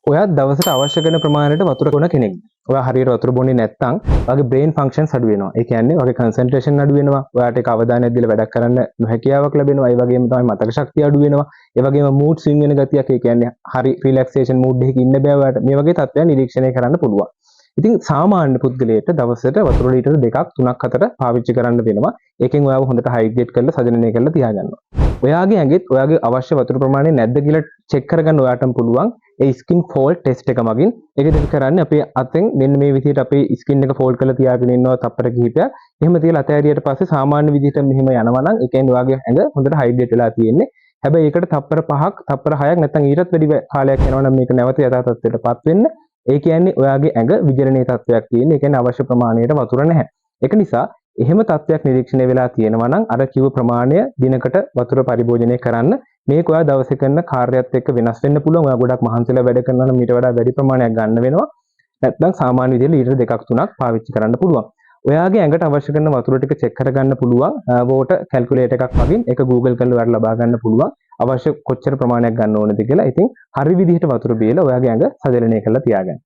ඔයා දවසට අවශ්‍ය කරන ප්‍රමාණයට වතුර බොන කෙනෙක්. ඔයා හරියට වතුර බොන්නේ නැත්නම් ඔයාගේ බ්‍රේන් ෆන්ක්ෂන්ස් අඩු වෙනවා. ඒ කියන්නේ ඔයාගේ කන්සන්ට්‍රේෂන් අඩු වෙනවා. ඔයාට ඒක අවධානයක් දීලා වැඩක් කරන්න නොහැකියාවක් ලැබෙනවා. ඒ වගේම තමයි මතක ශක්තිය අඩු වෙනවා. ඒ වගේම මූඩ් ස්විං වෙන ගතියක්. ඒ කියන්නේ හරි රිලැක්සේෂන් මූඩ් එකක ඉන්න බෑ ඔයාට. මේ වගේ තත්ත්වයන් නිරීක්ෂණය කරන්න පුළුවන්. ඉතින් සාමාන්‍ය පුද්ගලයාට දවසට වතුර ලීටර 2ක් 3ක් අතර පාවිච්චි කරන්න වෙනවා. ඒකෙන් ඔයාව හොඳට හයිඩ්‍රේට් කරලා සජනනය කරලා තියාගන්නවා. ඔයාගේ ඇඟෙත් ඔයාගේ අවශ්‍ය වතුර ප්‍රමාණය නැද්ද කියලා චෙක් කරගන්න ඔයාටම පුළුවන්. ඒ ස්කින් ෆෝල්ඩ් ටෙස්ට් එක මගින් ඒක දෙක කරන්නේ අපේ අතෙන් මෙන්න මේ විදිහට අපේ ස්කින් එක ෆෝල්ඩ් කරලා තියාගෙන ඉන්නවා තප්පර කිහිපයක්. එහෙම තියලා අතෑරියට පස්සේ සාමාන්‍ය විදිහට මෙහෙම යනවා නම් ඒ කියන්නේ ඔයාගේ ඇඟ හොඳට හයිඩ්‍රේට් වෙලා තියෙන්නේ. හැබැයි ඒකට තප්පර 5ක් තප්පර 6ක් නැත්නම් ඊටත් වැඩි කාලයක් යනවා නම් මේක නැවත යථා තත්ත්වයටපත් වෙන්න. ඒ කියන්නේ ඔයාගේ ඇඟ විජලනීය තත්ත්වයක් තියෙන. ඒ කියන්නේ අවශ්‍ය ප්‍රමාණයට වතුර නැහැ. ඒක නිසා එහෙම තත්ත්වයක් නිරීක්ෂණය වෙලා තියෙනවා නම් අර කිව්ව ප්‍රමාණය දිනකට වතුර පරිභෝජනය කරන්න. මේක ඔයා දවසේ කරන කාර්යයත් එක්ක වෙනස් වෙන්න පුළුවන්. ඔයා ගොඩක් මහන්සිලා වැඩ කරනවා නම් ඊට වඩා වැඩි ප්‍රමාණයක් ගන්න වෙනවා. නැත්නම් සාමාන්‍ය විදිහට ලීටර 2ක් 3ක් පාවිච්චි කරන්න පුළුවන්. ඔයාගේ ඇඟට අවශ්‍ය කරන වතුර ටික චෙක් කරගන්න පුළුවන්. වෝටර් කැල්කියුලේටර් එකක් මගින් ඒක Google කරලා ඔයාලට ලබා ගන්න පුළුවන්. අවශ්‍ය කොච්චර ප්‍රමාණයක් ගන්න ඕනද කියලා. ඉතින් හරි විදිහට වතුර බීලා ඔයාගේ ඇඟ සජලනය කරලා තියාගන්න.